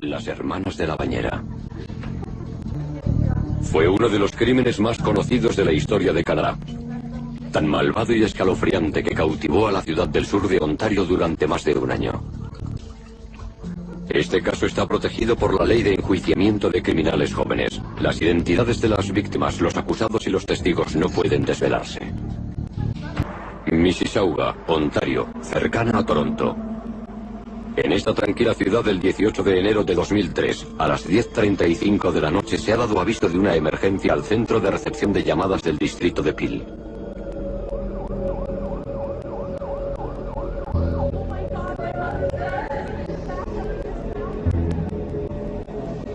Las hermanas de la bañera. Fue uno de los crímenes más conocidos de la historia de Canadá. Tan malvado y escalofriante que cautivó a la ciudad del sur de Ontario durante más de un año. Este caso está protegido por la ley de enjuiciamiento de criminales jóvenes. Las identidades de las víctimas, los acusados y los testigos no pueden desvelarse. Mississauga, Ontario, cercana a Toronto. En esta tranquila ciudad, el 18 de enero de 2003, a las 10:35 de la noche, se ha dado aviso de una emergencia al centro de recepción de llamadas del distrito de Peel.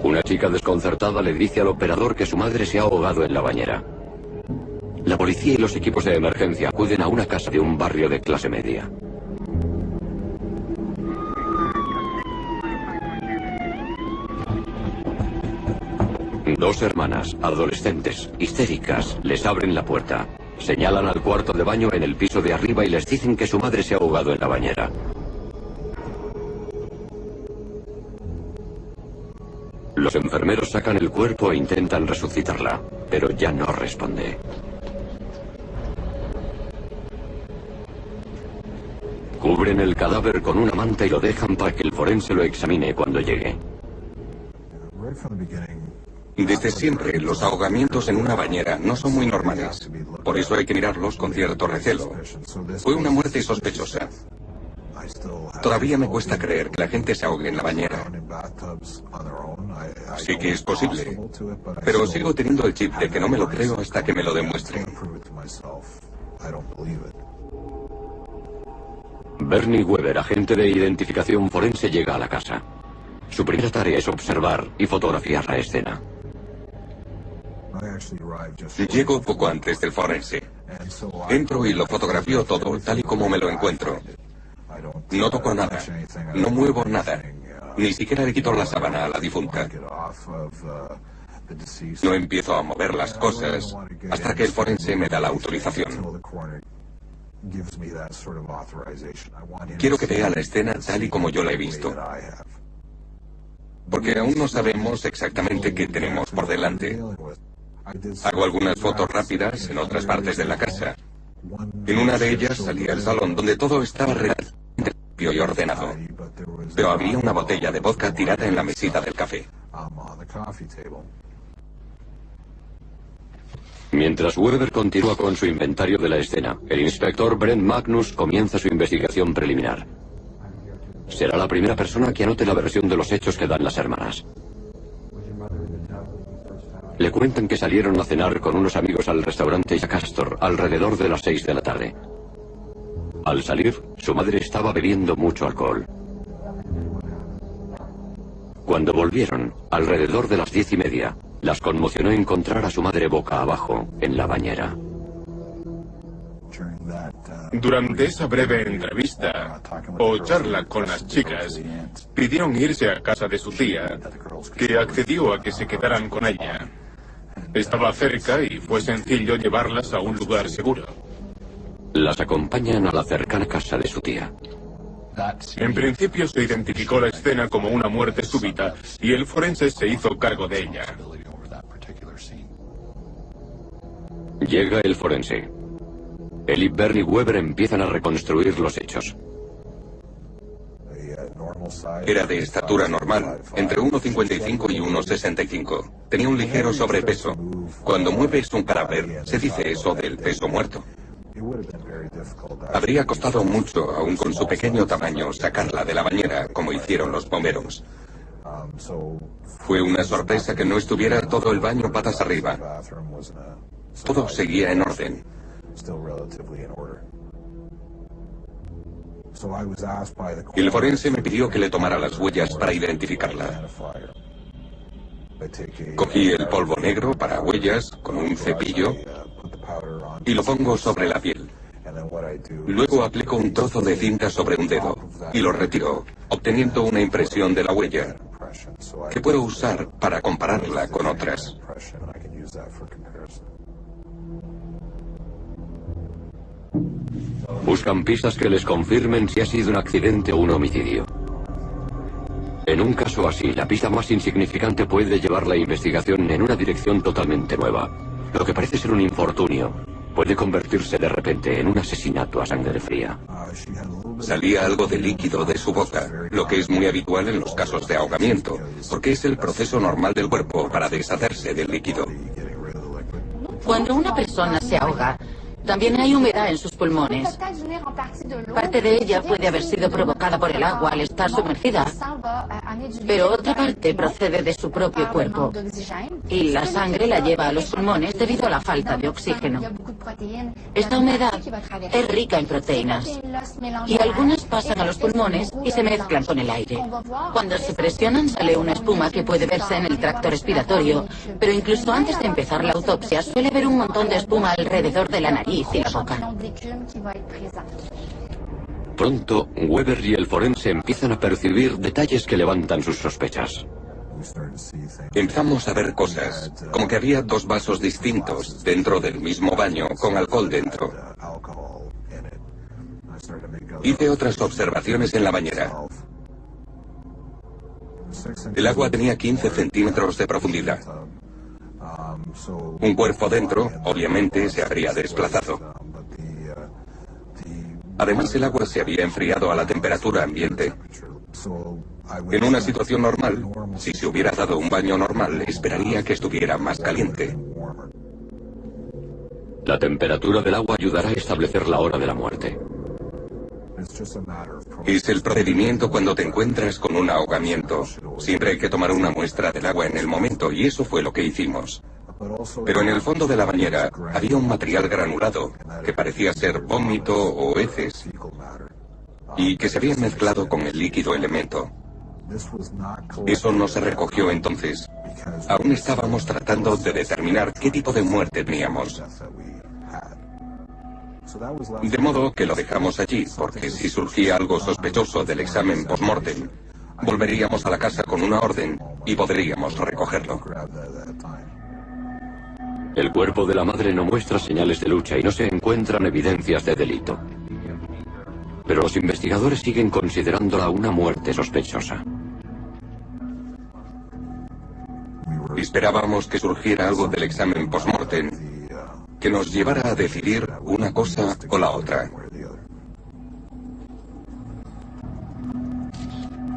Una chica desconcertada le dice al operador que su madre se ha ahogado en la bañera. La policía y los equipos de emergencia acuden a una casa de un barrio de clase media. Dos hermanas, adolescentes, histéricas, les abren la puerta. Señalan al cuarto de baño en el piso de arriba y les dicen que su madre se ha ahogado en la bañera. Los enfermeros sacan el cuerpo e intentan resucitarla, pero ya no responde. Cubren el cadáver con una manta y lo dejan para que el forense lo examine cuando llegue. Desde siempre, los ahogamientos en una bañera no son muy normales. Por eso hay que mirarlos con cierto recelo. Fue una muerte sospechosa. Todavía me cuesta creer que la gente se ahogue en la bañera. Sí que es posible, pero sigo teniendo el chip de que no me lo creo hasta que me lo demuestren. Bernie Weber, agente de identificación forense, llega a la casa. Su primera tarea es observar y fotografiar la escena. Llego poco antes del forense. Entro y lo fotografío todo tal y como me lo encuentro. No toco nada, no muevo nada, ni siquiera le quito la sábana a la difunta. No empiezo a mover las cosas hasta que el forense me da la autorización. Quiero que vea la escena tal y como yo la he visto, porque aún no sabemos exactamente qué tenemos por delante. Hago algunas fotos rápidas en otras partes de la casa. En una de ellas salía el salón donde todo estaba relativamente limpio y ordenado, pero había una botella de vodka tirada en la mesita del café. Mientras Weber continúa con su inventario de la escena, el inspector Brent Magnus comienza su investigación preliminar. Será la primera persona que anote la versión de los hechos que dan las hermanas. Le cuentan que salieron a cenar con unos amigos al restaurante Jack Astor alrededor de las 6 de la tarde. Al salir, su madre estaba bebiendo mucho alcohol. Cuando volvieron, alrededor de las 10:30, las conmocionó encontrar a su madre boca abajo, en la bañera. Durante esa breve entrevista o charla con las chicas, pidieron irse a casa de su tía, que accedió a que se quedaran con ella. Estaba cerca y fue sencillo llevarlas a un lugar seguro. Las acompañan a la cercana casa de su tía. En principio se identificó la escena como una muerte súbita y el forense se hizo cargo de ella. Llega el forense. Él y Bernie Weber empiezan a reconstruir los hechos. Era de estatura normal, entre 1,55 y 1,65. Tenía un ligero sobrepeso. Cuando mueves un cadáver, se dice eso del peso muerto. Habría costado mucho, aun con su pequeño tamaño, sacarla de la bañera, como hicieron los bomberos. Fue una sorpresa que no estuviera todo el baño patas arriba. Todo seguía en orden. El forense me pidió que le tomara las huellas para identificarla. Cogí el polvo negro para huellas con un cepillo y lo pongo sobre la piel. Luego aplico un trozo de cinta sobre un dedo y lo retiro, obteniendo una impresión de la huella, que puedo usar para compararla con otras. Buscan pistas que les confirmen si ha sido un accidente o un homicidio. En En un caso así, la pista más insignificante puede llevar la investigación en una dirección totalmente nueva. Lo que parece ser un infortunio puede convertirse de repente en un asesinato a sangre fría. Salía algo de líquido de su boca, lo que es muy habitual en los casos de ahogamiento, porque es el proceso normal del cuerpo para deshacerse del líquido. Cuando una persona se ahoga, también hay humedad en sus pulmones. Parte de ella puede haber sido provocada por el agua al estar sumergida, pero otra parte procede de su propio cuerpo. Y la sangre la lleva a los pulmones debido a la falta de oxígeno. Esta humedad es rica en proteínas, y algunas pasan a los pulmones y se mezclan con el aire. Cuando se presionan sale una espuma que puede verse en el tracto respiratorio, pero incluso antes de empezar la autopsia suele haber un montón de espuma alrededor de la nariz y la boca. Pronto, Weber y el forense empiezan a percibir detalles que levantan sus sospechas. Empezamos a ver cosas, como que había dos vasos distintos dentro del mismo baño con alcohol dentro. Hice otras observaciones en la bañera. El agua tenía 15 centímetros de profundidad. Un cuerpo dentro, obviamente, se habría desplazado. Además, el agua se había enfriado a la temperatura ambiente. En una situación normal, si se hubiera dado un baño normal, esperaría que estuviera más caliente. La temperatura del agua ayudará a establecer la hora de la muerte. Es el procedimiento cuando te encuentras con un ahogamiento. Siempre hay que tomar una muestra del agua en el momento, y eso fue lo que hicimos. Pero en el fondo de la bañera había un material granulado, que parecía ser vómito o heces, y que se había mezclado con el líquido elemento. Eso no se recogió entonces. Aún estábamos tratando de determinar qué tipo de muerte teníamos. De modo que lo dejamos allí, porque si surgía algo sospechoso del examen post-mortem, volveríamos a la casa con una orden y podríamos recogerlo. El cuerpo de la madre no muestra señales de lucha y no se encuentran evidencias de delito. Pero los investigadores siguen considerándola una muerte sospechosa. Esperábamos que surgiera algo del examen post-mortem que nos llevara a decidir una cosa o la otra.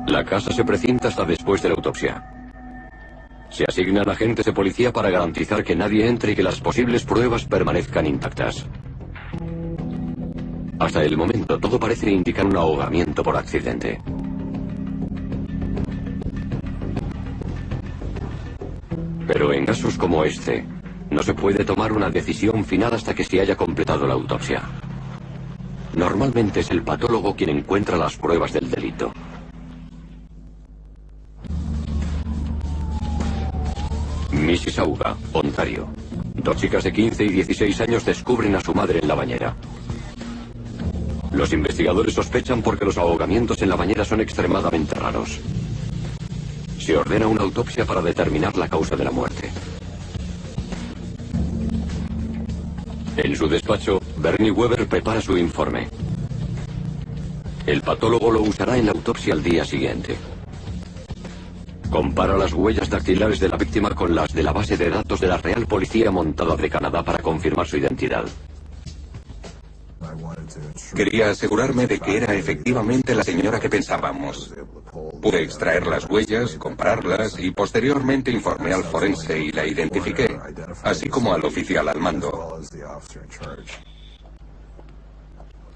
La casa se precinta hasta después de la autopsia. Se asignan agentes de policía para garantizar que nadie entre y que las posibles pruebas permanezcan intactas. Hasta el momento, todo parece indicar un ahogamiento por accidente. Pero en casos como este, no se puede tomar una decisión final hasta que se haya completado la autopsia. Normalmente es el patólogo quien encuentra las pruebas del delito. Mississauga, Ontario. Dos chicas de 15 y 16 años descubren a su madre en la bañera. Los investigadores sospechan porque los ahogamientos en la bañera son extremadamente raros. Se ordena una autopsia para determinar la causa de la muerte. En su despacho, Bernie Weber prepara su informe. El patólogo lo usará en la autopsia al día siguiente. Compara las huellas dactilares de la víctima con las de la base de datos de la Real Policía Montada de Canadá para confirmar su identidad. Quería asegurarme de que era efectivamente la señora que pensábamos. Pude extraer las huellas, compararlas y posteriormente informé al forense y la identifiqué, así como al oficial al mando.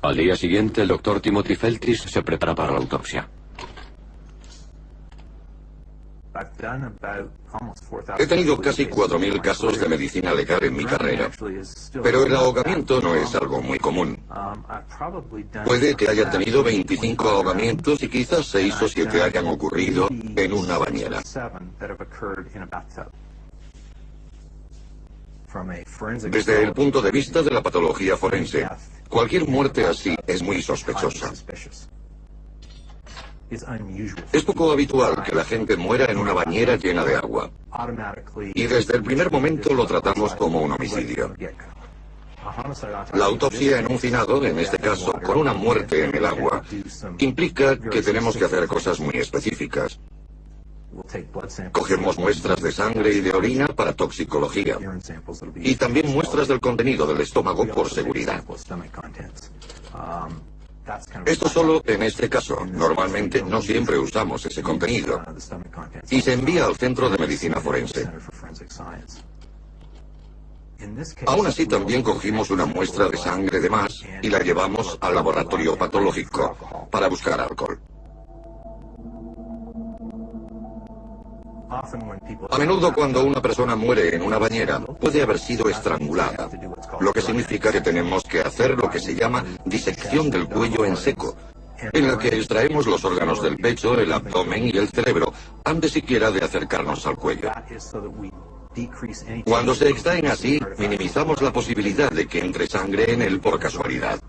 Al día siguiente, el doctor Timothy Feltris se prepara para la autopsia. He tenido casi 4.000 casos de medicina legal en mi carrera, pero el ahogamiento no es algo muy común. Puede que haya tenido 25 ahogamientos y quizás 6 o 7 hayan ocurrido en una bañera. Desde el punto de vista de la patología forense, cualquier muerte así es muy sospechosa. Es poco habitual que la gente muera en una bañera llena de agua. Y desde el primer momento lo tratamos como un homicidio. La autopsia en un finado, en este caso, con una muerte en el agua, implica que tenemos que hacer cosas muy específicas. Cogemos muestras de sangre y de orina para toxicología. Y también muestras del contenido del estómago por seguridad. Esto solo en este caso. Normalmente no siempre usamos ese contenido. Y se envía al Centro de Medicina Forense. Aún así, también cogimos una muestra de sangre de más y la llevamos al laboratorio patológico para buscar alcohol. A menudo, cuando una persona muere en una bañera, puede haber sido estrangulada, lo que significa que tenemos que hacer lo que se llama disección del cuello en seco, en la que extraemos los órganos del pecho, el abdomen y el cerebro, antes siquiera de acercarnos al cuello. Cuando se extraen así, minimizamos la posibilidad de que entre sangre en él por casualidad.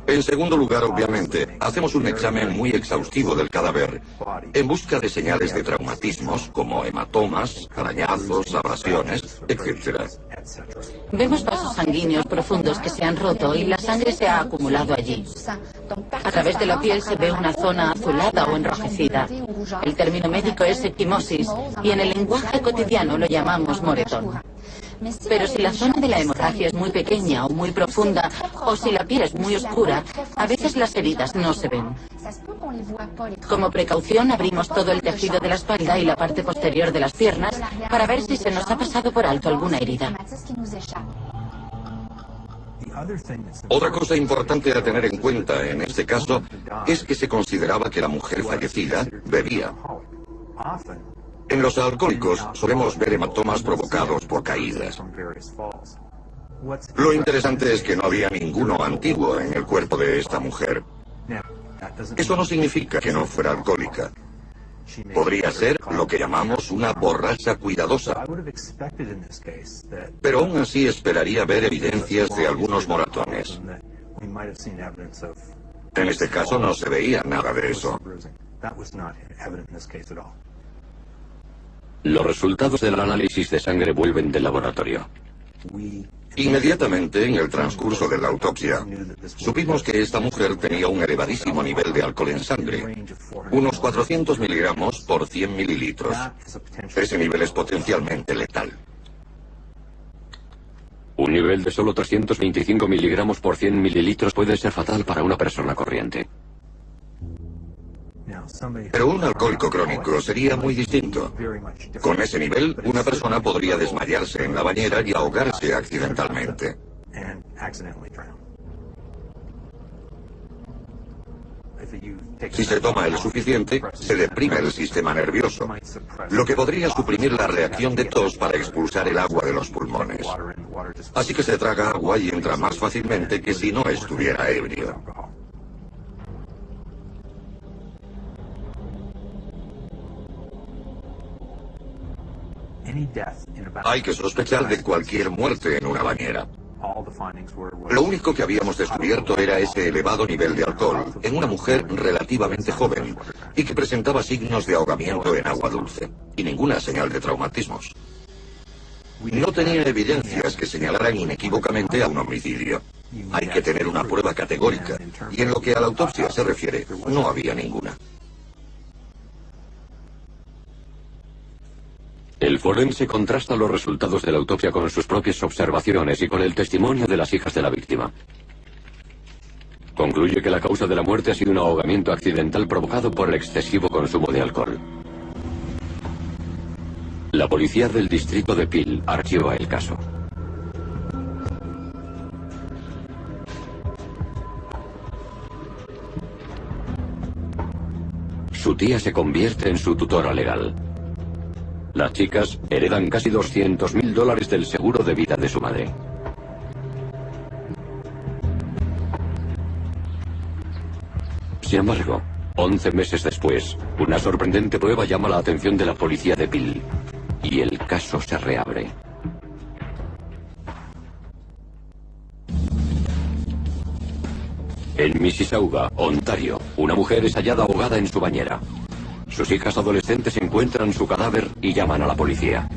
En segundo lugar, obviamente, hacemos un examen muy exhaustivo del cadáver en busca de señales de traumatismos como hematomas, arañazos, abrasiones, etc. Vemos vasos sanguíneos profundos que se han roto y la sangre se ha acumulado allí. A través de la piel se ve una zona azulada o enrojecida. El término médico es equimosis y en el lenguaje cotidiano lo llamamos moretón. Pero si la zona de la hemorragia es muy pequeña o muy profunda, o si la piel es muy oscura, a veces las heridas no se ven. Como precaución, abrimos todo el tejido de la espalda y la parte posterior de las piernas para ver si se nos ha pasado por alto alguna herida. Otra cosa importante a tener en cuenta en este caso es que se consideraba que la mujer fallecida bebía. En los alcohólicos solemos ver hematomas provocados por caídas. Lo interesante es que no había ninguno antiguo en el cuerpo de esta mujer. Eso no significa que no fuera alcohólica. Podría ser lo que llamamos una borracha cuidadosa. Pero aún así esperaría ver evidencias de algunos moratones. En este caso no se veía nada de eso. Los resultados del análisis de sangre vuelven del laboratorio. Inmediatamente, en el transcurso de la autopsia, supimos que esta mujer tenía un elevadísimo nivel de alcohol en sangre, unos 400 miligramos por 100 mililitros. Ese nivel es potencialmente letal. Un nivel de solo 325 miligramos por 100 mililitros puede ser fatal para una persona corriente. Pero un alcohólico crónico sería muy distinto. Con ese nivel, una persona podría desmayarse en la bañera y ahogarse accidentalmente. Si se toma el suficiente, se deprime el sistema nervioso, lo que podría suprimir la reacción de tos para expulsar el agua de los pulmones. Así que se traga agua y entra más fácilmente que si no estuviera ebrio. Hay que sospechar de cualquier muerte en una bañera. Lo único que habíamos descubierto era ese elevado nivel de alcohol en una mujer relativamente joven y que presentaba signos de ahogamiento en agua dulce y ninguna señal de traumatismos. No tenía evidencias que señalaran inequívocamente a un homicidio. Hay que tener una prueba categórica y en lo que a la autopsia se refiere, no había ninguna. El forense contrasta los resultados de la autopsia con sus propias observaciones y con el testimonio de las hijas de la víctima. Concluye que la causa de la muerte ha sido un ahogamiento accidental provocado por el excesivo consumo de alcohol. La policía del distrito de Peel archiva el caso. Su tía se convierte en su tutora legal. Las chicas heredan casi $200.000 del seguro de vida de su madre. Sin embargo, 11 meses después, una sorprendente prueba llama la atención de la policía de Peel y el caso se reabre. En Mississauga, Ontario, una mujer es hallada ahogada en su bañera. Sus hijas adolescentes encuentran su cadáver y llaman a la policía.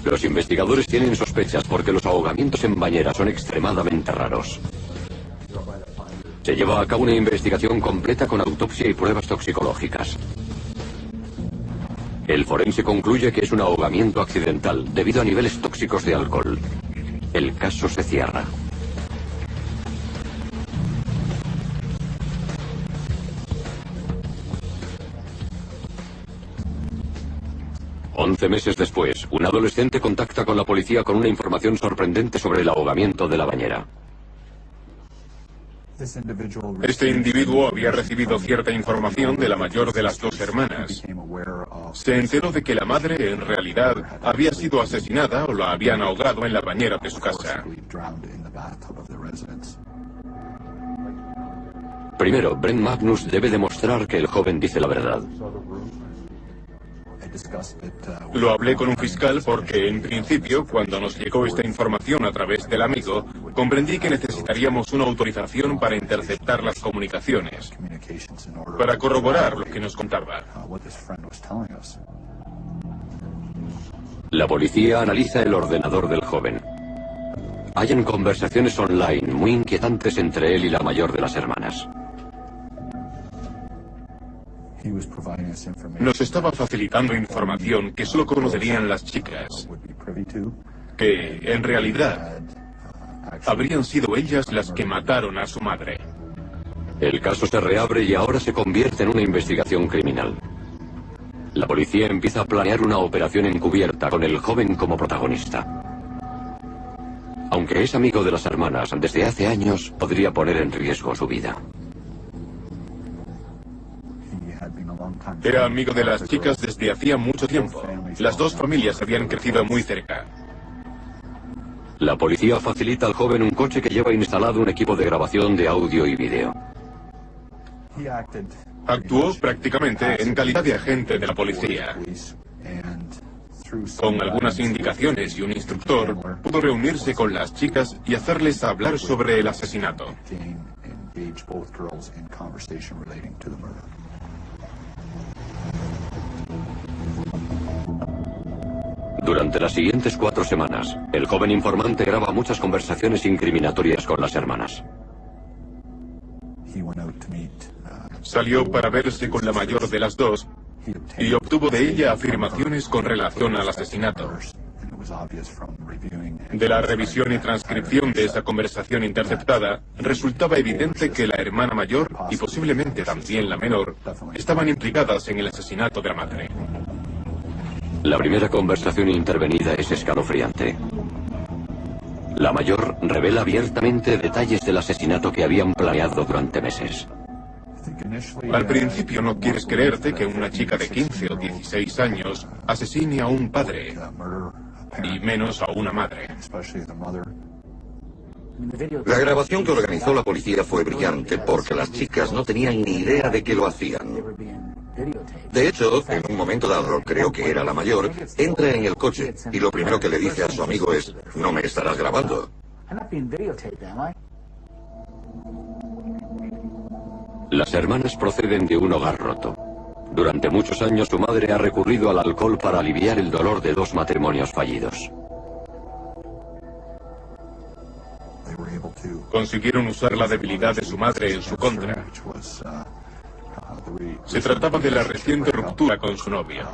Los investigadores tienen sospechas porque los ahogamientos en bañera son extremadamente raros. Se lleva a cabo una investigación completa con autopsia y pruebas toxicológicas. El forense concluye que es un ahogamiento accidental debido a niveles tóxicos de alcohol. El caso se cierra. Once meses después, un adolescente contacta con la policía con una información sorprendente sobre el ahogamiento de la bañera. Este individuo había recibido cierta información de la mayor de las dos hermanas. Se enteró de que la madre, en realidad, había sido asesinada o la habían ahogado en la bañera de su casa. Primero, Brent Magnus debe demostrar que el joven dice la verdad. Lo hablé con un fiscal porque, en principio, cuando nos llegó esta información a través del amigo, comprendí que necesitaríamos una autorización para interceptar las comunicaciones, para corroborar lo que nos contaba. La policía analiza el ordenador del joven. Hallan conversaciones online muy inquietantes entre él y la mayor de las hermanas. Nos estaba facilitando información que solo conocerían las chicas, que, en realidad, habrían sido ellas las que mataron a su madre. El caso se reabre y ahora se convierte en una investigación criminal. La policía empieza a planear una operación encubierta con el joven como protagonista. Aunque es amigo de las hermanas, desde hace años podría poner en riesgo su vida. Era amigo de las chicas desde hacía mucho tiempo. Las dos familias habían crecido muy cerca. La policía facilita al joven un coche que lleva instalado un equipo de grabación de audio y vídeo. Actuó prácticamente en calidad de agente de la policía. Con algunas indicaciones y un instructor, pudo reunirse con las chicas y hacerles hablar sobre el asesinato. Durante las siguientes 4 semanas, el joven informante graba muchas conversaciones incriminatorias con las hermanas. Salió para verse con la mayor de las dos y obtuvo de ella afirmaciones con relación al asesinato. De la revisión y transcripción de esa conversación interceptada, resultaba evidente que la hermana mayor, y posiblemente también la menor, estaban implicadas en el asesinato de la madre. La primera conversación intervenida es escalofriante. La mayor revela abiertamente detalles del asesinato que habían planeado durante meses. Al principio no quieres creerte que una chica de 15 o 16 años asesine a un padre, y menos a una madre. La grabación que organizó la policía fue brillante porque las chicas no tenían ni idea de que lo hacían. De hecho, en un momento dado, creo que era la mayor, entra en el coche y lo primero que le dice a su amigo es: "No me estarás grabando". Las hermanas proceden de un hogar roto. Durante muchos años su madre ha recurrido al alcohol para aliviar el dolor de 2 matrimonios fallidos. Consiguieron usar la debilidad de su madre en su contra. Se trataba de la reciente ruptura con su novia.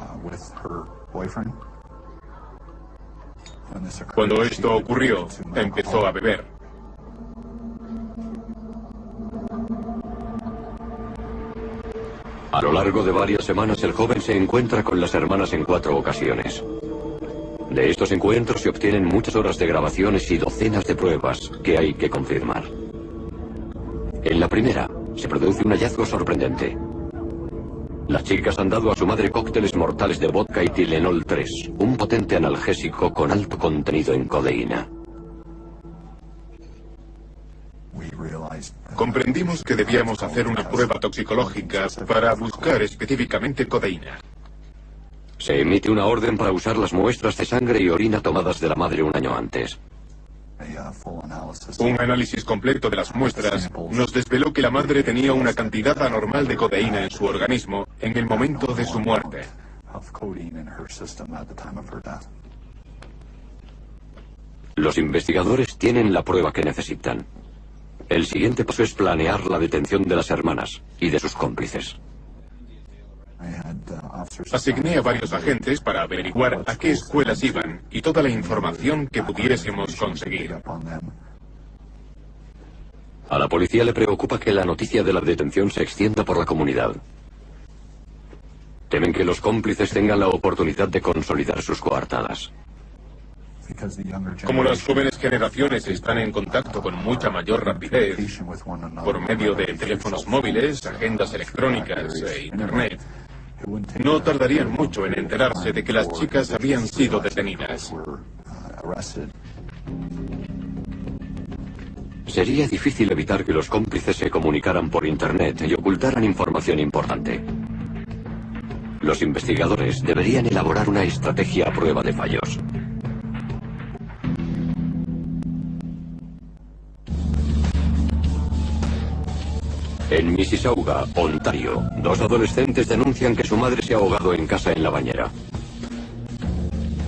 Cuando esto ocurrió, empezó a beber. A lo largo de varias semanas el joven se encuentra con las hermanas en 4 ocasiones. De estos encuentros se obtienen muchas horas de grabaciones y docenas de pruebas que hay que confirmar. En la primera, se produce un hallazgo sorprendente. Las chicas han dado a su madre cócteles mortales de vodka y Tylenol 3, un potente analgésico con alto contenido en codeína. Comprendimos que debíamos hacer una prueba toxicológica para buscar específicamente codeína. Se emite una orden para usar las muestras de sangre y orina tomadas de la madre un año antes. Un análisis completo de las muestras nos desveló que la madre tenía una cantidad anormal de codeína en su organismo en el momento de su muerte. Los investigadores tienen la prueba que necesitan. El siguiente paso es planear la detención de las hermanas y de sus cómplices. Asigné a varios agentes para averiguar a qué escuelas iban y toda la información que pudiésemos conseguir. A la policía le preocupa que la noticia de la detención se extienda por la comunidad. Temen que los cómplices tengan la oportunidad de consolidar sus coartadas. Como las jóvenes generaciones están en contacto con mucha mayor rapidez por medio de teléfonos móviles, agendas electrónicas e Internet, no tardarían mucho en enterarse de que las chicas habían sido detenidas. Sería difícil evitar que los cómplices se comunicaran por Internet y ocultaran información importante. Los investigadores deberían elaborar una estrategia a prueba de fallos. En Mississauga, Ontario, dos adolescentes denuncian que su madre se ha ahogado en casa en la bañera.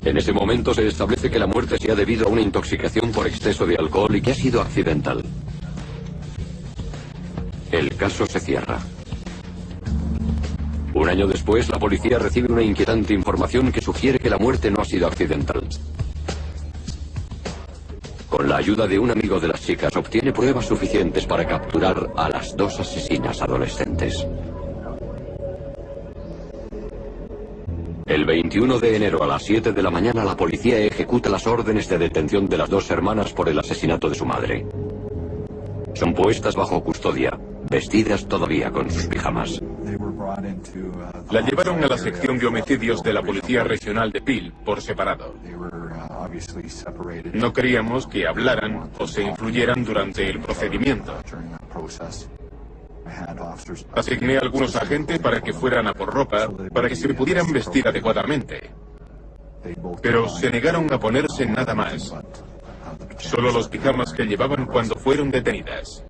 En ese momento se establece que la muerte se ha debido a una intoxicación por exceso de alcohol y que ha sido accidental. El caso se cierra. Un año después, la policía recibe una inquietante información que sugiere que la muerte no ha sido accidental. Con la ayuda de un amigo de las chicas, obtiene pruebas suficientes para capturar a las dos asesinas adolescentes. El 21 de enero a las 7 de la mañana, la policía ejecuta las órdenes de detención de las dos hermanas por el asesinato de su madre. Son puestas bajo custodia, vestidas todavía con sus pijamas. La llevaron a la sección de homicidios de la Policía Regional de Peel por separado. No queríamos que hablaran o se influyeran durante el procedimiento. Asigné a algunos agentes para que fueran a por ropa, para que se pudieran vestir adecuadamente. Pero se negaron a ponerse nada más. Solo los pijamas que llevaban cuando fueron detenidas.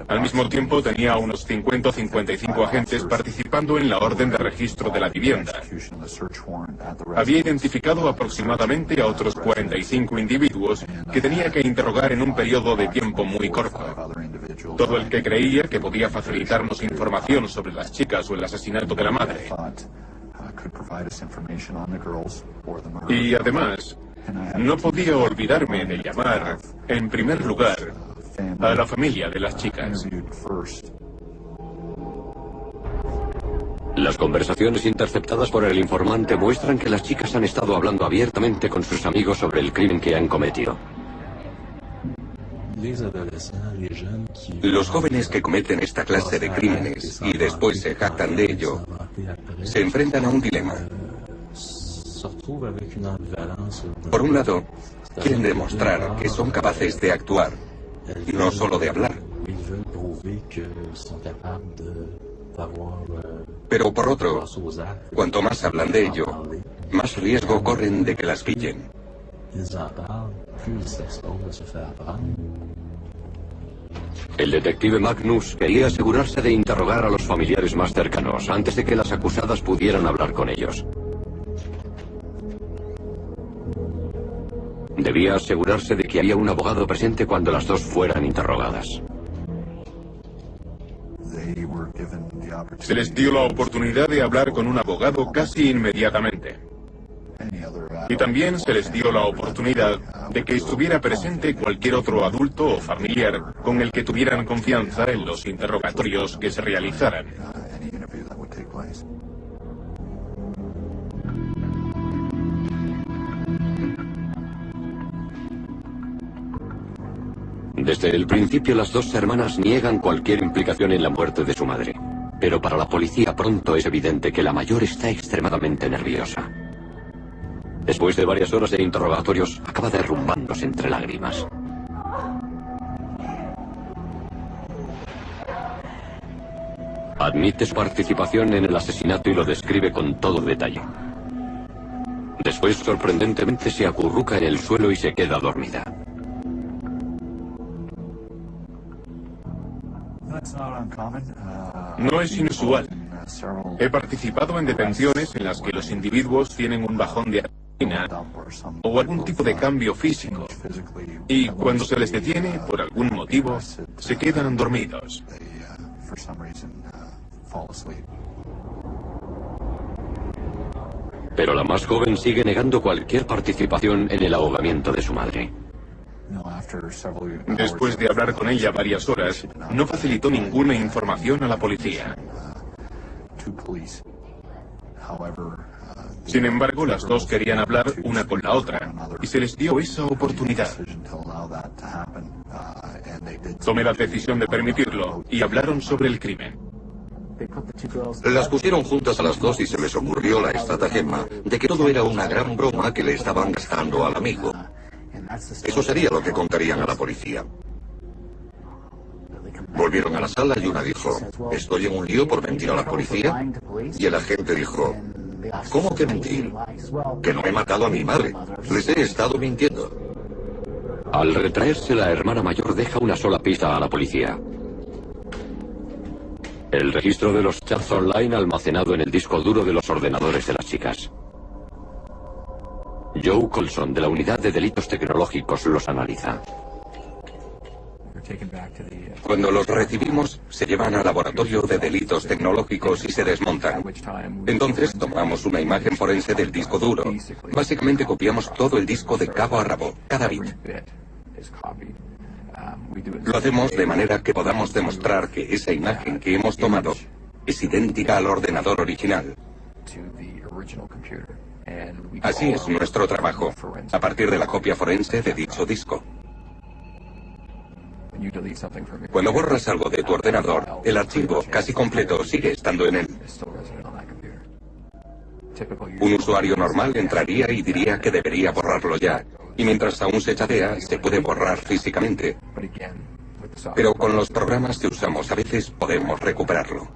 Al mismo tiempo tenía a unos 50 o 55 agentes participando en la orden de registro de la vivienda. Había identificado aproximadamente a otros 45 individuos que tenía que interrogar en un periodo de tiempo muy corto. Todo el que creía que podía facilitarnos información sobre las chicas o el asesinato de la madre. Y además, no podía olvidarme de llamar, en primer lugar, a la familia de las chicas. Las conversaciones interceptadas por el informante muestran que las chicas han estado hablando abiertamente con sus amigos sobre el crimen que han cometido. Los jóvenes que cometen esta clase de crímenes y después se jactan de ello, se enfrentan a un dilema. Por un lado, quieren demostrar que son capaces de actuar, no solo de hablar. Pero por otro, cuanto más hablan de ello, más riesgo corren de que las pillen. El detective Magnus quería asegurarse de interrogar a los familiares más cercanos antes de que las acusadas pudieran hablar con ellos. Debía asegurarse de que había un abogado presente cuando las dos fueran interrogadas. Se les dio la oportunidad de hablar con un abogado casi inmediatamente. Y también se les dio la oportunidad de que estuviera presente cualquier otro adulto o familiar con el que tuvieran confianza en los interrogatorios que se realizaran. Desde el principio, las dos hermanas niegan cualquier implicación en la muerte de su madre. Pero para la policía pronto es evidente que la mayor está extremadamente nerviosa. Después de varias horas de interrogatorios, acaba derrumbándose entre lágrimas. Admite su participación en el asesinato y lo describe con todo detalle. Después, sorprendentemente, se acurruca en el suelo y se queda dormida. No es inusual. He participado en detenciones en las que los individuos tienen un bajón de o algún tipo de cambio físico, y cuando se les detiene por algún motivo, se quedan dormidos. Pero la más joven sigue negando cualquier participación en el ahogamiento de su madre. Después de hablar con ella varias horas, no facilitó ninguna información a la policía. Sin embargo, las dos querían hablar una con la otra, y se les dio esa oportunidad. Tomé la decisión de permitirlo, y hablaron sobre el crimen. Las pusieron juntas a las dos y se les ocurrió la estratagema de que todo era una gran broma que le estaban gastando al amigo. Eso sería lo que contarían a la policía. Volvieron a la sala y una dijo, estoy en un lío por mentir a la policía. Y el agente dijo, ¿cómo que mentir? Que no he matado a mi madre. Les he estado mintiendo. Al retraerse, la hermana mayor deja una sola pista a la policía. El registro de los chats online almacenado en el disco duro de los ordenadores de las chicas. Joe Colson, de la Unidad de Delitos Tecnológicos, los analiza. Cuando los recibimos, se llevan al laboratorio de delitos tecnológicos y se desmontan. Entonces tomamos una imagen forense del disco duro. Básicamente copiamos todo el disco de cabo a rabo, cada bit. Lo hacemos de manera que podamos demostrar que esa imagen que hemos tomado es idéntica al ordenador original. Así es nuestro trabajo, a partir de la copia forense de dicho disco. Cuando borras algo de tu ordenador, el archivo casi completo sigue estando en él. Un usuario normal entraría y diría que debería borrarlo ya, y mientras aún se chatea, se puede borrar físicamente. Pero con los programas que usamos a veces podemos recuperarlo.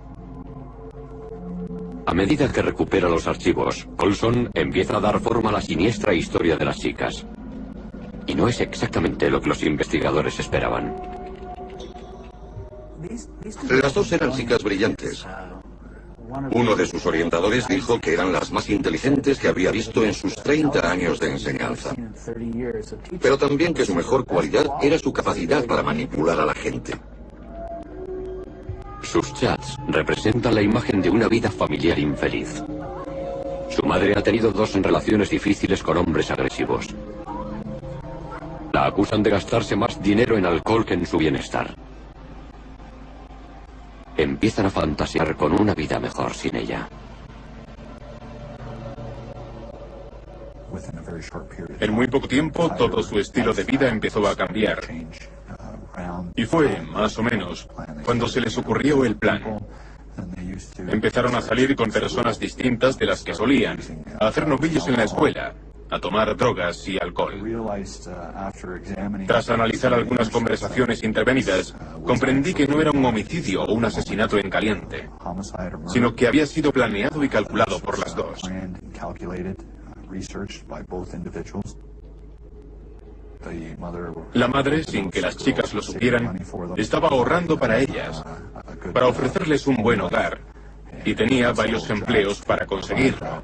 A medida que recupera los archivos, Colson empieza a dar forma a la siniestra historia de las chicas. Y no es exactamente lo que los investigadores esperaban. Las dos eran chicas brillantes. Uno de sus orientadores dijo que eran las más inteligentes que había visto en sus 30 años de enseñanza. Pero también que su mejor cualidad era su capacidad para manipular a la gente. Sus chats representan la imagen de una vida familiar infeliz. Su madre ha tenido 2 relaciones difíciles con hombres agresivos. La acusan de gastarse más dinero en alcohol que en su bienestar. Empiezan a fantasear con una vida mejor sin ella. En muy poco tiempo, todo su estilo de vida empezó a cambiar. Y fue, más o menos, cuando se les ocurrió el plan. Empezaron a salir con personas distintas de las que solían, a hacer novillos en la escuela, a tomar drogas y alcohol. Tras analizar algunas conversaciones intervenidas, comprendí que no era un homicidio o un asesinato en caliente, sino que había sido planeado y calculado por las dos. La madre, sin que las chicas lo supieran, estaba ahorrando para ellas, para ofrecerles un buen hogar, y tenía varios empleos para conseguirlo,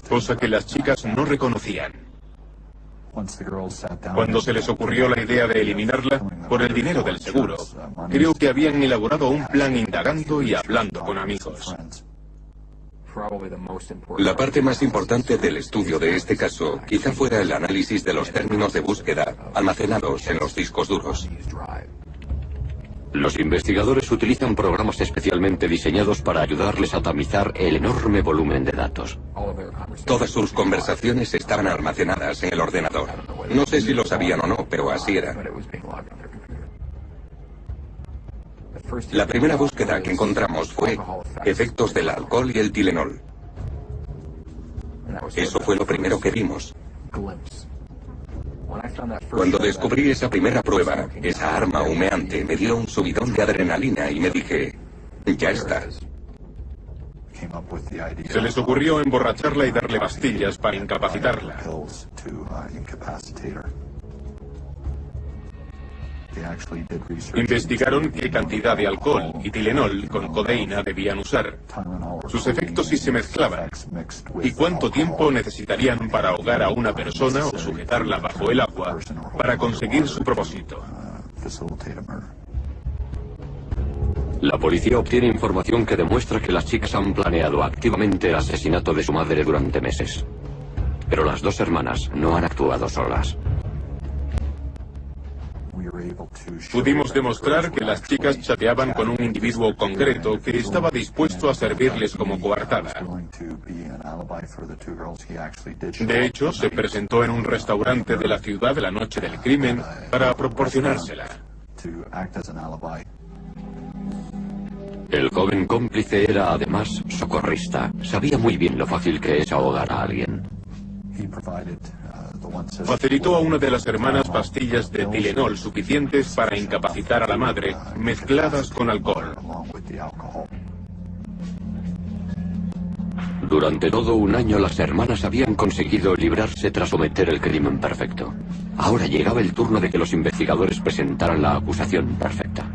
cosa que las chicas no reconocían. Cuando se les ocurrió la idea de eliminarla por el dinero del seguro, creo que habían elaborado un plan indagando y hablando con amigos. La parte más importante del estudio de este caso quizá fuera el análisis de los términos de búsqueda almacenados en los discos duros. Los investigadores utilizan programas especialmente diseñados para ayudarles a tamizar el enorme volumen de datos. Todas sus conversaciones estaban almacenadas en el ordenador. No sé si lo sabían o no, pero así era. La primera búsqueda que encontramos fue efectos del alcohol y el Tylenol. Eso fue lo primero que vimos. Cuando descubrí esa primera prueba, esa arma humeante me dio un subidón de adrenalina y me dije, ya está. Se les ocurrió emborracharla y darle pastillas para incapacitarla. Investigaron qué cantidad de alcohol y Tylenol con codeína debían usar. sus efectos si se mezclaban, y cuánto tiempo necesitarían para ahogar a una persona o sujetarla bajo el agua para conseguir su propósito. La policía obtiene información que demuestra que las chicas han planeado activamente el asesinato de su madre durante meses. Pero las dos hermanas no han actuado solas. Pudimos demostrar que las chicas chateaban con un individuo concreto que estaba dispuesto a servirles como coartada. De hecho, se presentó en un restaurante de la ciudad la noche del crimen para proporcionársela. El joven cómplice era además socorrista. Sabía muy bien lo fácil que es ahogar a alguien. Facilitó a una de las hermanas pastillas de Tylenol suficientes para incapacitar a la madre, mezcladas con alcohol. Durante todo un año las hermanas habían conseguido librarse tras cometer el crimen perfecto. Ahora llegaba el turno de que los investigadores presentaran la acusación perfecta.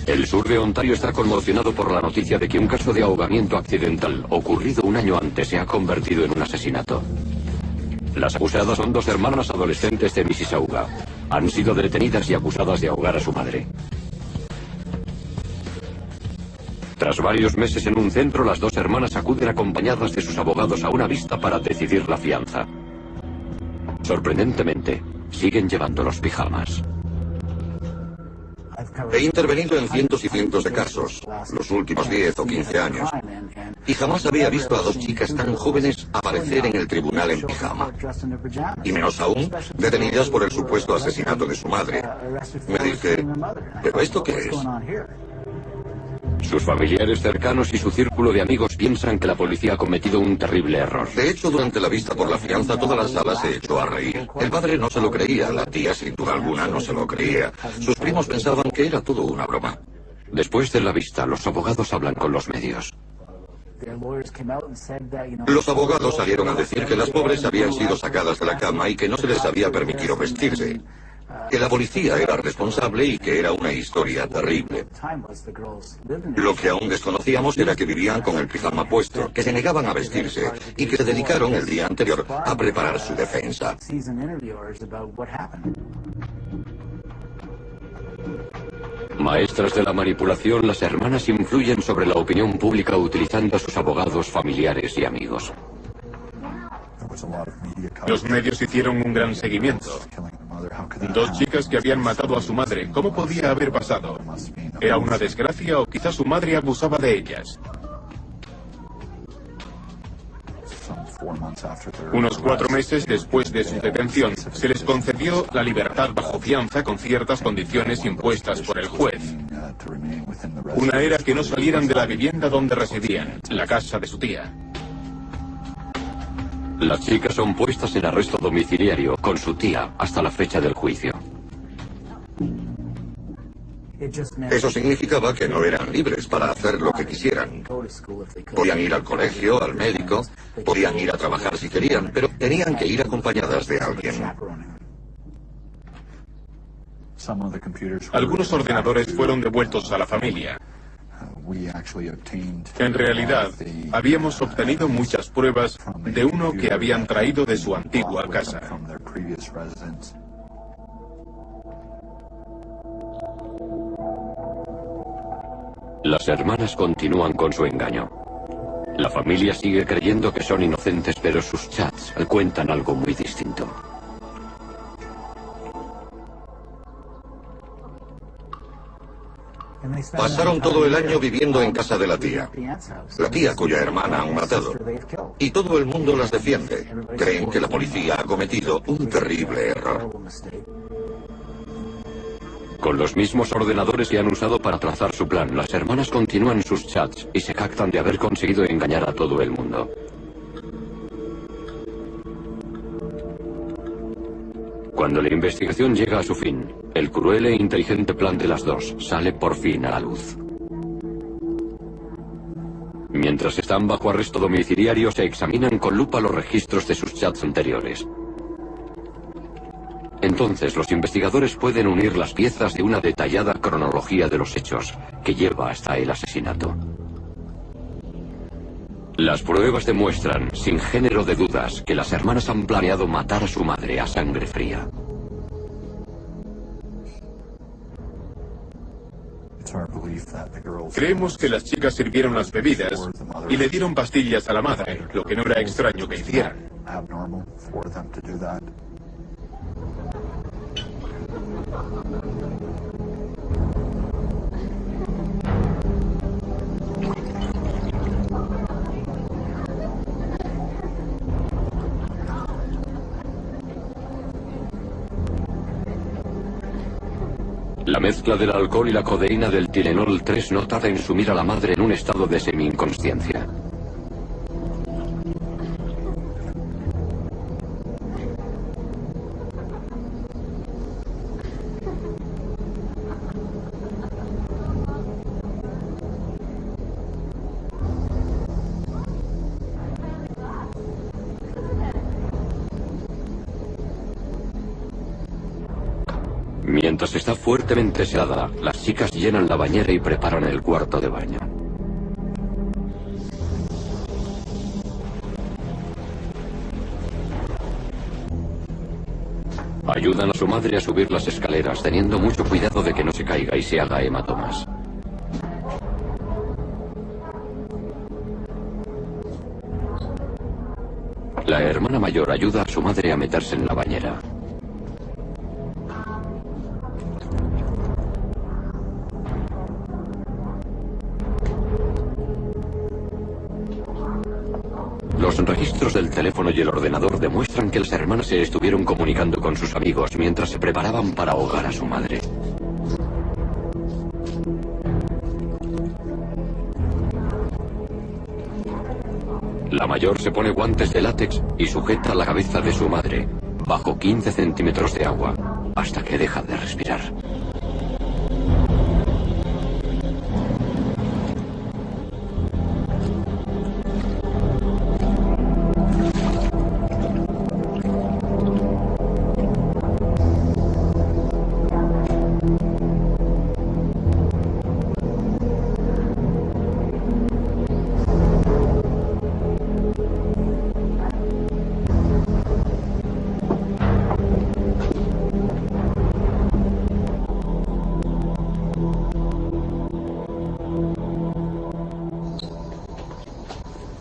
El sur de Ontario está conmocionado por la noticia de que un caso de ahogamiento accidental ocurrido un año antes se ha convertido en un asesinato. Las acusadas son dos hermanas adolescentes de Mississauga. Han sido detenidas y acusadas de ahogar a su madre. Tras varios meses en un centro, las dos hermanas acuden acompañadas de sus abogados a una vista para decidir la fianza. Sorprendentemente, siguen llevando los pijamas. He intervenido en cientos y cientos de casos, los últimos 10 o 15 años, y jamás había visto a dos chicas tan jóvenes aparecer en el tribunal en pijama. Y menos aún, detenidas por el supuesto asesinato de su madre. Me dije, ¿pero esto qué es? Sus familiares cercanos y su círculo de amigos piensan que la policía ha cometido un terrible error. De hecho, durante la vista por la fianza, toda la sala se echó a reír. El padre no se lo creía, la tía sin duda alguna no se lo creía. Sus primos pensaban que era todo una broma. Después de la vista, los abogados hablan con los medios. Los abogados salieron a decir que las pobres habían sido sacadas de la cama y que no se les había permitido vestirse. Que la policía era responsable y que era una historia terrible. Lo que aún desconocíamos era que vivían con el pijama puesto, que se negaban a vestirse y que se dedicaron el día anterior a preparar su defensa. Maestras de la manipulación, las hermanas influyen sobre la opinión pública utilizando a sus abogados, familiares y amigos. Los medios hicieron un gran seguimiento. Dos chicas que habían matado a su madre. ¿Cómo podía haber pasado? ¿Era una desgracia o quizás su madre abusaba de ellas? Unos 4 meses después de su detención, se les concedió la libertad bajo fianza con ciertas condiciones impuestas por el juez. Una era que no salieran de la vivienda donde residían, la casa de su tía. Las chicas son puestas en arresto domiciliario con su tía hasta la fecha del juicio. Eso significaba que no eran libres para hacer lo que quisieran. Podían ir al colegio, al médico, podían ir a trabajar si querían, pero tenían que ir acompañadas de alguien. Algunos ordenadores fueron devueltos a la familia. En realidad, habíamos obtenido muchas pruebas de uno que habían traído de su antigua casa. Las hermanas continúan con su engaño. La familia sigue creyendo que son inocentes, pero sus chats cuentan algo muy distinto. Pasaron todo el año viviendo en casa de la tía cuya hermana han matado. Y todo el mundo las defiende. Creen que la policía ha cometido un terrible error. Con los mismos ordenadores que han usado para trazar su plan, las hermanas continúan sus chats y se jactan de haber conseguido engañar a todo el mundo. Cuando la investigación llega a su fin, el cruel e inteligente plan de las dos sale por fin a la luz. Mientras están bajo arresto domiciliario, se examinan con lupa los registros de sus chats anteriores. Entonces, los investigadores pueden unir las piezas de una detallada cronología de los hechos que lleva hasta el asesinato. Las pruebas demuestran, sin género de dudas, que las hermanas han planeado matar a su madre a sangre fría. Creemos que las chicas sirvieron las bebidas y le dieron pastillas a la madre, lo que no era extraño que hicieran. La mezcla del alcohol y la codeína del Tylenol 3 no tarda en sumir a la madre en un estado de semi-inconsciencia. Mientras está fuertemente sedada, las chicas llenan la bañera y preparan el cuarto de baño. Ayudan a su madre a subir las escaleras, teniendo mucho cuidado de que no se caiga y se haga hematomas. La hermana mayor ayuda a su madre a meterse en la bañera. Los registros del teléfono y el ordenador demuestran que las hermanas se estuvieron comunicando con sus amigos mientras se preparaban para ahogar a su madre. La mayor se pone guantes de látex y sujeta la cabeza de su madre, bajo 15 centímetros de agua, hasta que deja de respirar.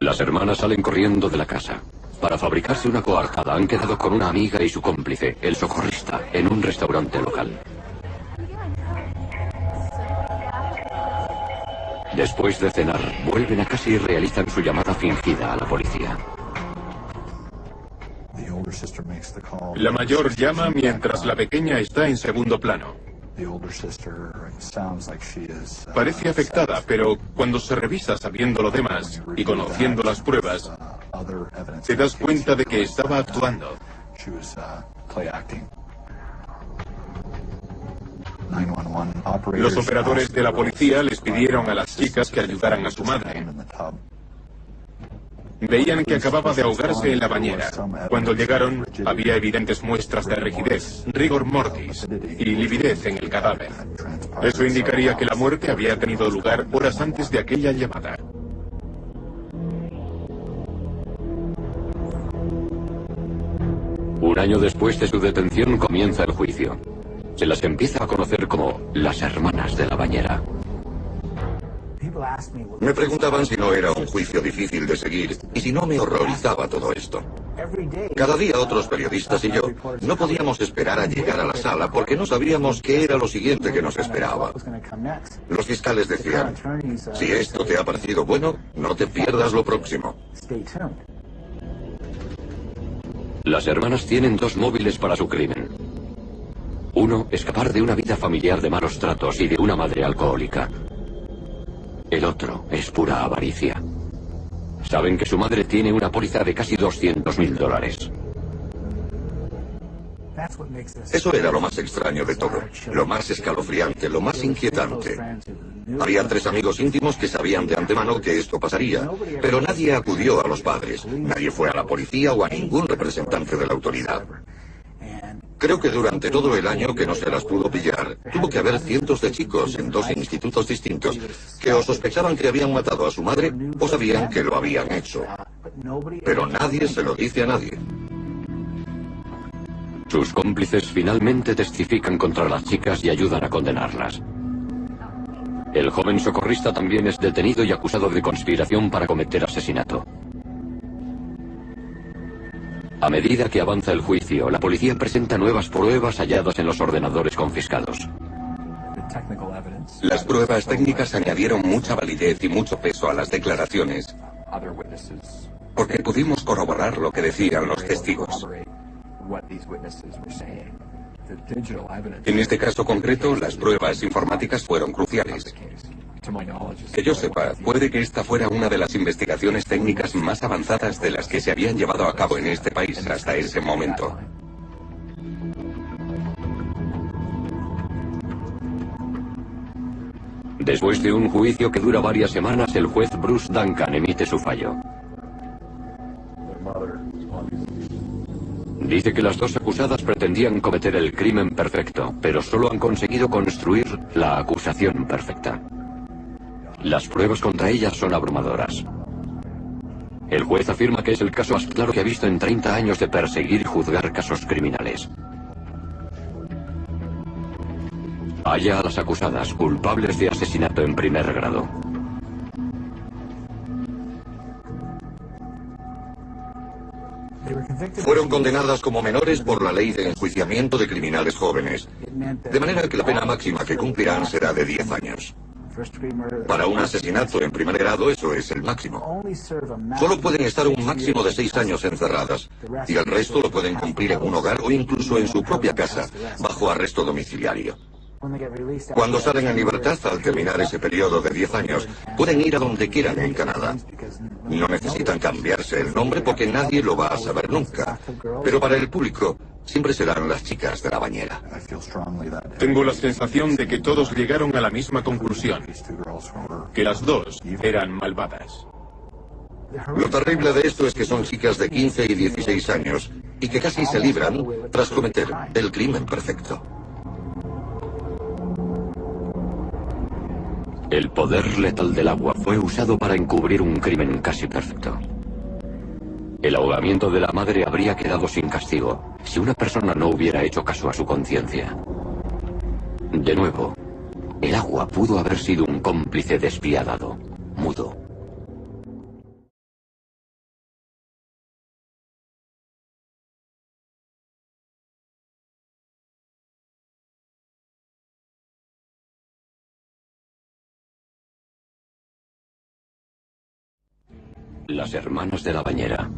Las hermanas salen corriendo de la casa. Para fabricarse una coartada han quedado con una amiga y su cómplice, el socorrista, en un restaurante local. Después de cenar, vuelven a casa y realizan su llamada fingida a la policía. La mayor llama mientras la pequeña está en segundo plano. Parece afectada, pero cuando se revisa sabiendo lo demás y conociendo las pruebas, te das cuenta de que estaba actuando. Los operadores de la policía les pidieron a las chicas que ayudaran a su madre. Veían que acababa de ahogarse en la bañera. Cuando llegaron, había evidentes muestras de rigidez, rigor mortis y lividez en el cadáver. Eso indicaría que la muerte había tenido lugar horas antes de aquella llamada. Un año después de su detención comienza el juicio. Se las empieza a conocer como las hermanas de la bañera. Me preguntaban si no era un juicio difícil de seguir y si no me horrorizaba todo esto. Cada día otros periodistas y yo no podíamos esperar a llegar a la sala porque no sabíamos qué era lo siguiente que nos esperaba. Los fiscales decían, si esto te ha parecido bueno, no te pierdas lo próximo. Las hermanas tienen dos móviles para su crimen. Uno, escapar de una vida familiar de malos tratos y de una madre alcohólica. El otro es pura avaricia. Saben que su madre tiene una póliza de casi $200.000. Eso era lo más extraño de todo, lo más escalofriante, lo más inquietante. Había 3 amigos íntimos que sabían de antemano que esto pasaría, pero nadie acudió a los padres, nadie fue a la policía o a ningún representante de la autoridad. Creo que durante todo el año que no se las pudo pillar, tuvo que haber cientos de chicos en 2 institutos distintos que o sospechaban que habían matado a su madre o sabían que lo habían hecho. Pero nadie se lo dice a nadie. Sus cómplices finalmente testifican contra las chicas y ayudan a condenarlas. El joven socorrista también es detenido y acusado de conspiración para cometer asesinato. A medida que avanza el juicio, la policía presenta nuevas pruebas halladas en los ordenadores confiscados. Las pruebas técnicas añadieron mucha validez y mucho peso a las declaraciones, porque pudimos corroborar lo que decían los testigos. En este caso concreto, las pruebas informáticas fueron cruciales. Que yo sepa, puede que esta fuera una de las investigaciones técnicas más avanzadas de las que se habían llevado a cabo en este país hasta ese momento. Después de un juicio que dura varias semanas, el juez Bruce Duncan emite su fallo. Dice que las dos acusadas pretendían cometer el crimen perfecto, pero solo han conseguido construir la acusación perfecta. Las pruebas contra ellas son abrumadoras. El juez afirma que es el caso más claro que ha visto en 30 años de perseguir y juzgar casos criminales. Halla a las acusadas culpables de asesinato en primer grado. Fueron condenadas como menores por la ley de enjuiciamiento de criminales jóvenes, de manera que la pena máxima que cumplirán será de 10 años. Para un asesinato en primer grado eso es el máximo. Solo pueden estar un máximo de 6 años encerradas, y el resto lo pueden cumplir en un hogar o incluso en su propia casa, bajo arresto domiciliario. Cuando salen en libertad, al terminar ese periodo de 10 años, pueden ir a donde quieran en Canadá. No necesitan cambiarse el nombre porque nadie lo va a saber nunca. Pero para el público, siempre serán las chicas de la bañera. Tengo la sensación de que todos llegaron a la misma conclusión, que las dos eran malvadas. Lo terrible de esto es que son chicas de 15 y 16 años y que casi se libran tras cometer el crimen perfecto. El poder letal del agua fue usado para encubrir un crimen casi perfecto. El ahogamiento de la madre habría quedado sin castigo si una persona no hubiera hecho caso a su conciencia. De nuevo, el agua pudo haber sido un cómplice despiadado, mudo. Las hermanas de la bañera.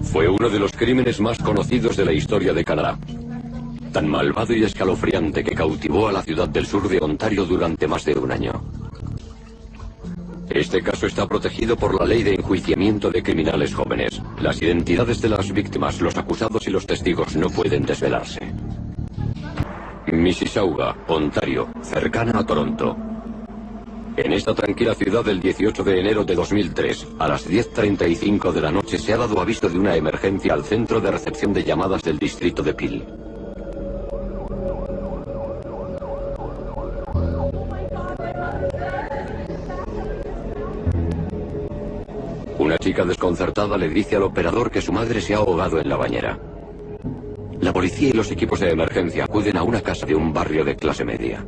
Fue uno de los crímenes más conocidos de la historia de Canadá. Tan malvado y escalofriante que cautivó a la ciudad del sur de Ontario durante más de un año. Este caso está protegido por la ley de enjuiciamiento de criminales jóvenes. Las identidades de las víctimas, los acusados y los testigos no pueden desvelarse. Mississauga, Ontario, cercana a Toronto. En esta tranquila ciudad del 18 de enero de 2003, a las 10:35 de la noche se ha dado aviso de una emergencia al centro de recepción de llamadas del distrito de Peel. Una chica desconcertada le dice al operador que su madre se ha ahogado en la bañera. La policía y los equipos de emergencia acuden a una casa de un barrio de clase media.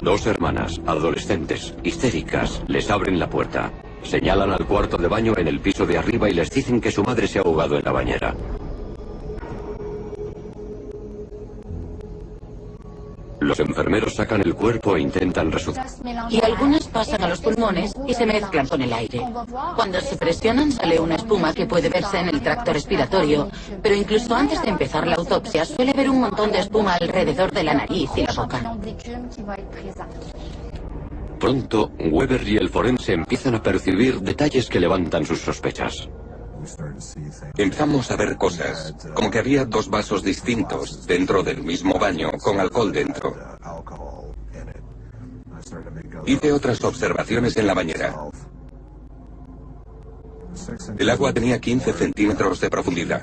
Dos hermanas, adolescentes, histéricas, les abren la puerta. Señalan al cuarto de baño en el piso de arriba y les dicen que su madre se ha ahogado en la bañera. Los enfermeros sacan el cuerpo e intentan resucitar. Y algunas pasan a los pulmones y se mezclan con el aire. Cuando se presionan sale una espuma que puede verse en el tracto respiratorio, pero incluso antes de empezar la autopsia suele haber un montón de espuma alrededor de la nariz y la boca. Pronto, Weber y el forense empiezan a percibir detalles que levantan sus sospechas. Empezamos a ver cosas, como que había 2 vasos distintos dentro del mismo baño con alcohol dentro. Hice otras observaciones en la bañera. El agua tenía 15 centímetros de profundidad.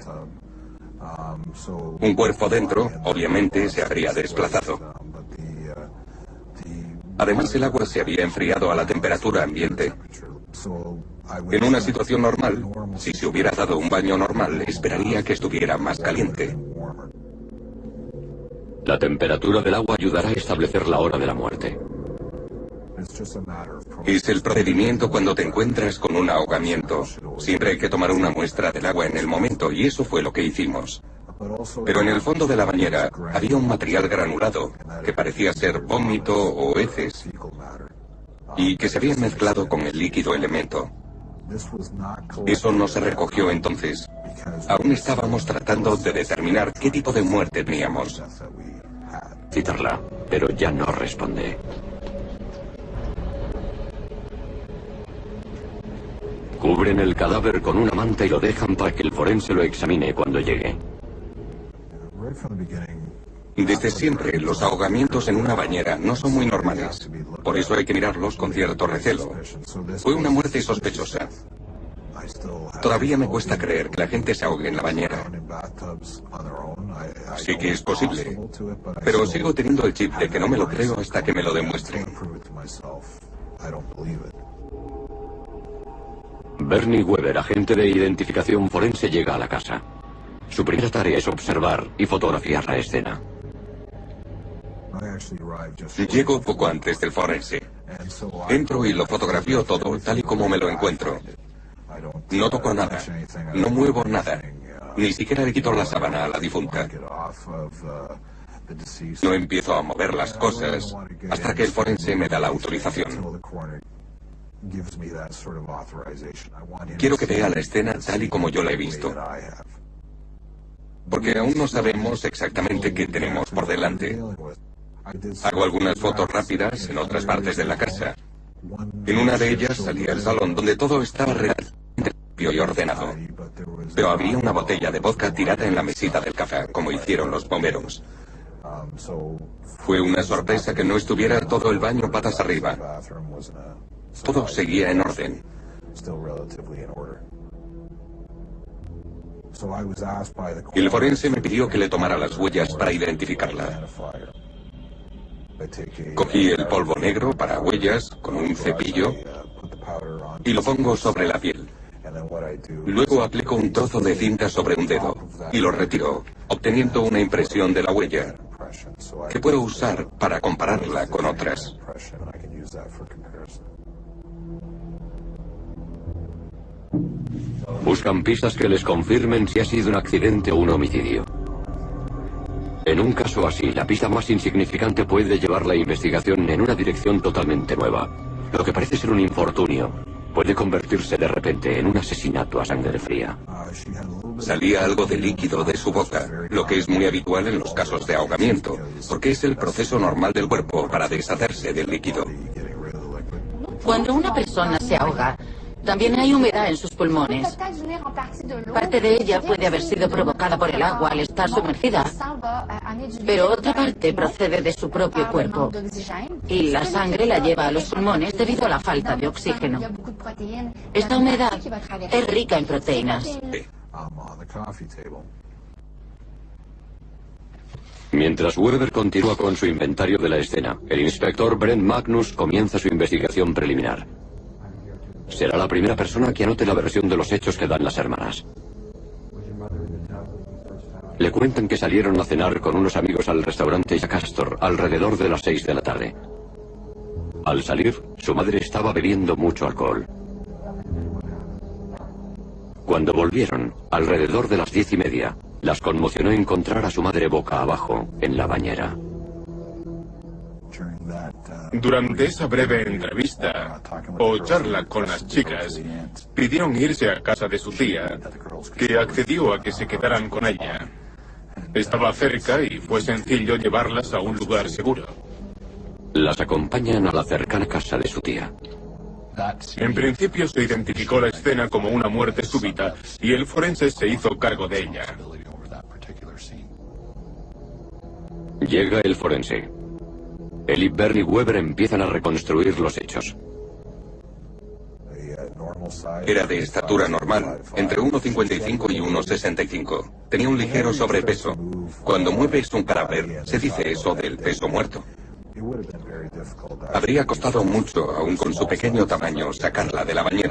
Un cuerpo dentro, obviamente, se habría desplazado. Además, el agua se había enfriado a la temperatura ambiente. En una situación normal, si se hubiera dado un baño normal, esperaría que estuviera más caliente. La temperatura del agua ayudará a establecer la hora de la muerte. Es el procedimiento cuando te encuentras con un ahogamiento. Siempre hay que tomar una muestra del agua en el momento, y eso fue lo que hicimos. Pero en el fondo de la bañera había un material granulado, que parecía ser vómito o heces, y que se había mezclado con el líquido elemento. Eso no se recogió entonces. Aún estábamos tratando de determinar qué tipo de muerte teníamos. Citarla, pero ya no responde. Cubren el cadáver con una manta y lo dejan para que el forense lo examine cuando llegue. Desde siempre, los ahogamientos en una bañera no son muy normales. Por eso hay que mirarlos con cierto recelo. Fue una muerte sospechosa. Todavía me cuesta creer que la gente se ahogue en la bañera. Sí que es posible. Pero sigo teniendo el chip de que no me lo creo hasta que me lo demuestren. Bernie Weber, agente de identificación forense, llega a la casa. Su primera tarea es observar y fotografiar la escena. Llego poco antes del forense. Entro y lo fotografío todo tal y como me lo encuentro. No toco nada, no muevo nada, ni siquiera le quito la sábana a la difunta. No empiezo a mover las cosas hasta que el forense me da la autorización. Quiero que vea la escena tal y como yo la he visto, porque aún no sabemos exactamente qué tenemos por delante. Hago algunas fotos rápidas en otras partes de la casa. En una de ellas salía el salón donde todo estaba relativamente limpio y ordenado. Pero había una botella de vodka tirada en la mesita del café, como hicieron los bomberos. Fue una sorpresa que no estuviera todo el baño patas arriba. Todo seguía en orden. El forense me pidió que le tomara las huellas para identificarla. Cogí el polvo negro para huellas con un cepillo y lo pongo sobre la piel. Luego aplico un trozo de cinta sobre un dedo y lo retiro, obteniendo una impresión de la huella que puedo usar para compararla con otras. Buscan pistas que les confirmen si ha sido un accidente o un homicidio. En un caso así, la pista más insignificante puede llevar la investigación en una dirección totalmente nueva. Lo que parece ser un infortunio puede convertirse de repente en un asesinato a sangre fría. Salía algo de líquido de su boca, lo que es muy habitual en los casos de ahogamiento, porque es el proceso normal del cuerpo para deshacerse del líquido. Cuando una persona se ahoga, también hay humedad en sus pulmones. Parte de ella puede haber sido provocada por el agua al estar sumergida, pero otra parte procede de su propio cuerpo. Y la sangre la lleva a los pulmones debido a la falta de oxígeno. Esta humedad es rica en proteínas. Mientras Weber continúa con su inventario de la escena, el inspector Brent Magnus comienza su investigación preliminar. Será la primera persona que anote la versión de los hechos que dan las hermanas. Le cuentan que salieron a cenar con unos amigos al restaurante Jack Astor alrededor de las 6 de la tarde. Al salir, su madre estaba bebiendo mucho alcohol. Cuando volvieron, alrededor de las 10:30, las conmocionó encontrar a su madre boca abajo, en la bañera. Durante esa breve entrevista o charla con las chicas, pidieron irse a casa de su tía, que accedió a que se quedaran con ella. Estaba cerca y fue sencillo llevarlas a un lugar seguro. Las acompañan a la cercana casa de su tía. En principio se identificó la escena como una muerte súbita y el forense se hizo cargo de ella. Llega el forense. Él y Bernie Weber empiezan a reconstruir los hechos. Era de estatura normal, entre 1,55 y 1,65. Tenía un ligero sobrepeso. Cuando mueves un cadáver, se dice eso del peso muerto. Habría costado mucho, aun con su pequeño tamaño, sacarla de la bañera.